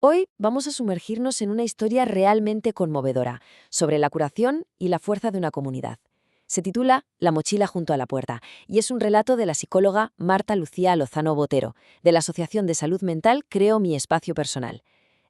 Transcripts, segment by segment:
Hoy vamos a sumergirnos en una historia realmente conmovedora sobre la curación y la fuerza de una comunidad. Se titula La mochila junto a la puerta y es un relato de la psicóloga Marta Lucía Lozano Botero, de la Asociación de Salud Mental Creo mi espacio personal.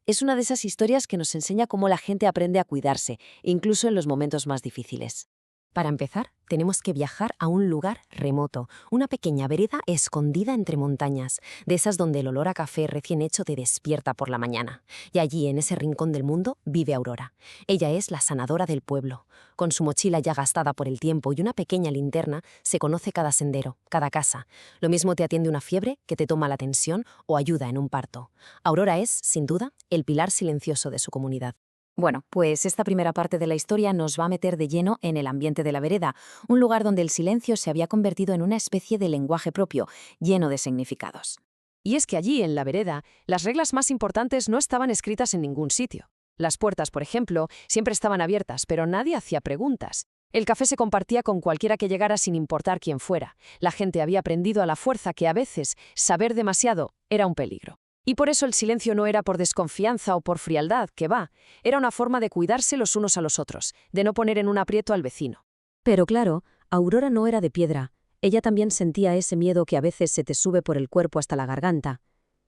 Es una de esas historias que nos enseña cómo la gente aprende a cuidarse, incluso en los momentos más difíciles. Para empezar, tenemos que viajar a un lugar remoto, una pequeña vereda escondida entre montañas, de esas donde el olor a café recién hecho te despierta por la mañana. Y allí, en ese rincón del mundo, vive Aurora. Ella es la sanadora del pueblo. Con su mochila ya gastada por el tiempo y una pequeña linterna, se conoce cada sendero, cada casa. Lo mismo te atiende una fiebre que te toma la tensión o ayuda en un parto. Aurora es, sin duda, el pilar silencioso de su comunidad. Bueno, pues esta primera parte de la historia nos va a meter de lleno en el ambiente de la vereda, un lugar donde el silencio se había convertido en una especie de lenguaje propio, lleno de significados. Y es que allí, en la vereda, las reglas más importantes no estaban escritas en ningún sitio. Las puertas, por ejemplo, siempre estaban abiertas, pero nadie hacía preguntas. El café se compartía con cualquiera que llegara sin importar quién fuera. La gente había aprendido a la fuerza que a veces saber demasiado era un peligro. Y por eso el silencio no era por desconfianza o por frialdad, que va, era una forma de cuidarse los unos a los otros, de no poner en un aprieto al vecino. Pero claro, Aurora no era de piedra. Ella también sentía ese miedo que a veces se te sube por el cuerpo hasta la garganta.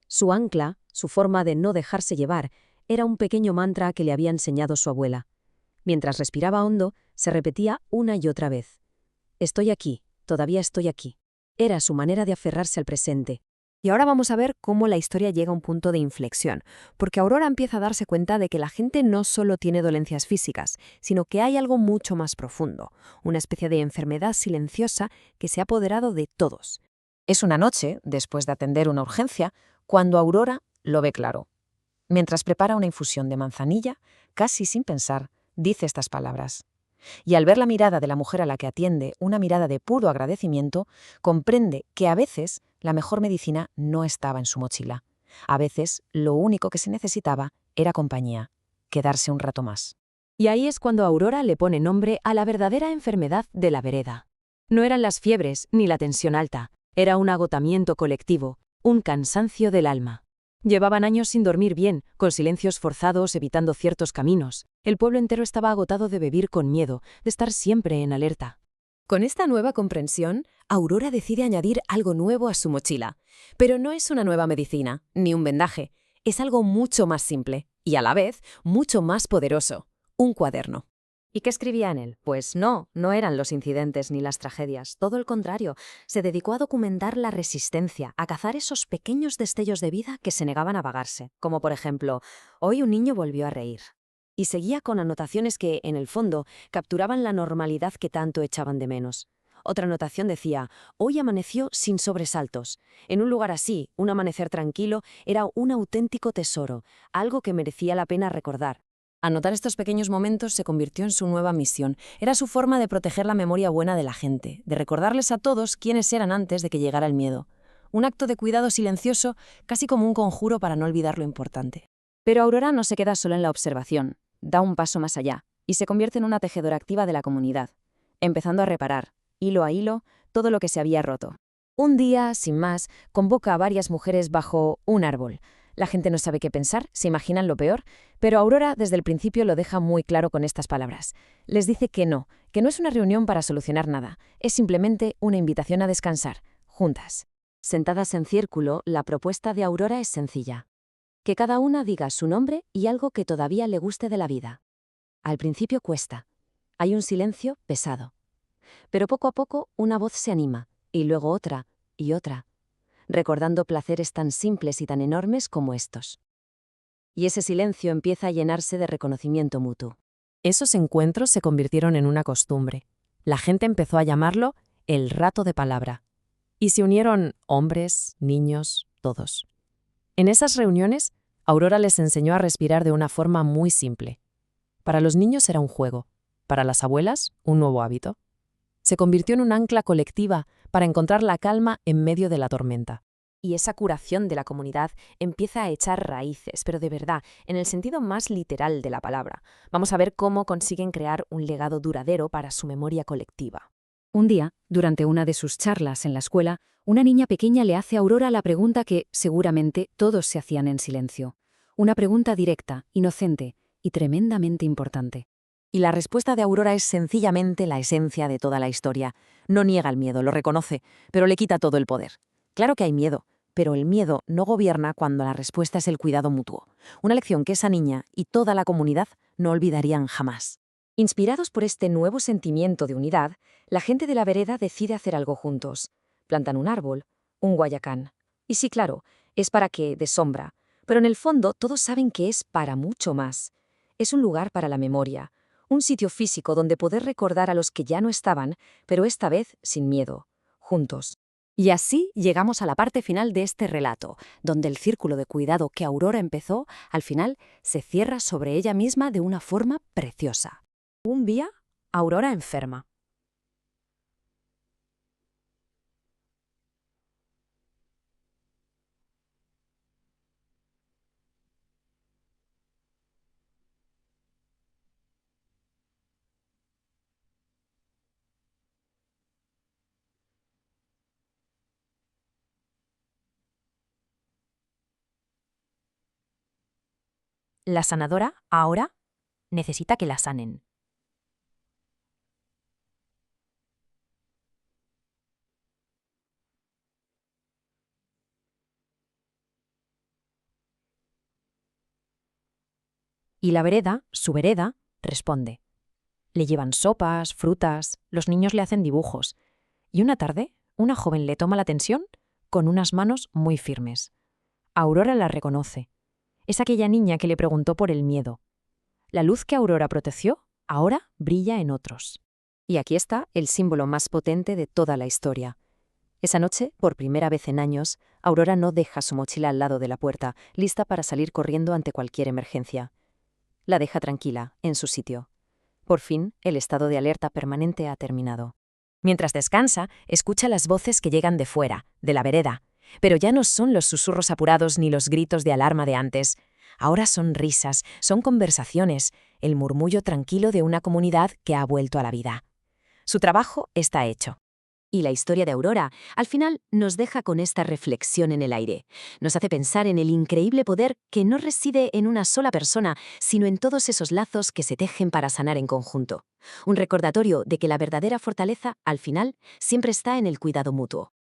Su ancla, su forma de no dejarse llevar, era un pequeño mantra que le había enseñado su abuela. Mientras respiraba hondo, se repetía una y otra vez. Estoy aquí, todavía estoy aquí. Era su manera de aferrarse al presente. Y ahora vamos a ver cómo la historia llega a un punto de inflexión, porque Aurora empieza a darse cuenta de que la gente no solo tiene dolencias físicas, sino que hay algo mucho más profundo, una especie de enfermedad silenciosa que se ha apoderado de todos. Es una noche, después de atender una urgencia, cuando Aurora lo ve claro. Mientras prepara una infusión de manzanilla, casi sin pensar, dice estas palabras. Y al ver la mirada de la mujer a la que atiende, una mirada de puro agradecimiento, comprende que a veces la mejor medicina no estaba en su mochila. A veces lo único que se necesitaba era compañía, quedarse un rato más. Y ahí es cuando Aurora le pone nombre a la verdadera enfermedad de la vereda. No eran las fiebres ni la tensión alta, era un agotamiento colectivo, un cansancio del alma. Llevaban años sin dormir bien, con silencios forzados, evitando ciertos caminos. El pueblo entero estaba agotado de vivir con miedo, de estar siempre en alerta. Con esta nueva comprensión, Aurora decide añadir algo nuevo a su mochila. Pero no es una nueva medicina, ni un vendaje. Es algo mucho más simple, y a la vez mucho más poderoso. Un cuaderno. ¿Y qué escribía en él? Pues no eran los incidentes ni las tragedias, todo el contrario. Se dedicó a documentar la resistencia, a cazar esos pequeños destellos de vida que se negaban a vagarse, como por ejemplo, hoy un niño volvió a reír. Y seguía con anotaciones que, en el fondo, capturaban la normalidad que tanto echaban de menos. Otra anotación decía, hoy amaneció sin sobresaltos. En un lugar así, un amanecer tranquilo era un auténtico tesoro, algo que merecía la pena recordar. Anotar estos pequeños momentos se convirtió en su nueva misión. Era su forma de proteger la memoria buena de la gente, de recordarles a todos quiénes eran antes de que llegara el miedo. Un acto de cuidado silencioso, casi como un conjuro para no olvidar lo importante. Pero Aurora no se queda solo en la observación, da un paso más allá y se convierte en una tejedora activa de la comunidad, empezando a reparar, hilo a hilo, todo lo que se había roto. Un día, sin más, convoca a varias mujeres bajo un árbol. La gente no sabe qué pensar, se imaginan lo peor, pero Aurora desde el principio lo deja muy claro con estas palabras. Les dice que no es una reunión para solucionar nada, es simplemente una invitación a descansar, juntas. Sentadas en círculo, la propuesta de Aurora es sencilla. Que cada una diga su nombre y algo que todavía le guste de la vida. Al principio cuesta. Hay un silencio pesado. Pero poco a poco una voz se anima, y luego otra, y otra, recordando placeres tan simples y tan enormes como estos. Y ese silencio empieza a llenarse de reconocimiento mutuo. Esos encuentros se convirtieron en una costumbre. La gente empezó a llamarlo el rato de palabra. Y se unieron hombres, niños, todos. En esas reuniones, Aurora les enseñó a respirar de una forma muy simple. Para los niños era un juego, para las abuelas, un nuevo hábito. Se convirtió en un ancla colectiva para encontrar la calma en medio de la tormenta. Y esa curación de la comunidad empieza a echar raíces, pero de verdad, en el sentido más literal de la palabra. Vamos a ver cómo consiguen crear un legado duradero para su memoria colectiva. Un día, durante una de sus charlas en la escuela, una niña pequeña le hace a Aurora la pregunta que, seguramente, todos se hacían en silencio. Una pregunta directa, inocente y tremendamente importante. Y la respuesta de Aurora es sencillamente la esencia de toda la historia. No niega el miedo, lo reconoce, pero le quita todo el poder. Claro que hay miedo, pero el miedo no gobierna cuando la respuesta es el cuidado mutuo. Una lección que esa niña y toda la comunidad no olvidarían jamás. Inspirados por este nuevo sentimiento de unidad, la gente de la vereda decide hacer algo juntos. Plantan un árbol, un guayacán. Y sí, claro, es para que dé sombra, pero en el fondo todos saben que es para mucho más. Es un lugar para la memoria, un sitio físico donde poder recordar a los que ya no estaban, pero esta vez sin miedo, juntos. Y así llegamos a la parte final de este relato, donde el círculo de cuidado que Aurora empezó, al final se cierra sobre ella misma de una forma preciosa. Un día, Aurora enferma. La sanadora, ahora, necesita que la sanen. Y la vereda, su vereda, responde. Le llevan sopas, frutas, los niños le hacen dibujos. Y una tarde, una joven le toma la atención con unas manos muy firmes. Aurora la reconoce. Es aquella niña que le preguntó por el miedo. La luz que Aurora protegió ahora brilla en otros. Y aquí está el símbolo más potente de toda la historia. Esa noche, por primera vez en años, Aurora no deja su mochila al lado de la puerta, lista para salir corriendo ante cualquier emergencia. La deja tranquila, en su sitio. Por fin, el estado de alerta permanente ha terminado. Mientras descansa, escucha las voces que llegan de fuera, de la vereda. Pero ya no son los susurros apurados ni los gritos de alarma de antes. Ahora son risas, son conversaciones, el murmullo tranquilo de una comunidad que ha vuelto a la vida. Su trabajo está hecho. Y la historia de Aurora, al final, nos deja con esta reflexión en el aire. Nos hace pensar en el increíble poder que no reside en una sola persona, sino en todos esos lazos que se tejen para sanar en conjunto. Un recordatorio de que la verdadera fortaleza, al final, siempre está en el cuidado mutuo.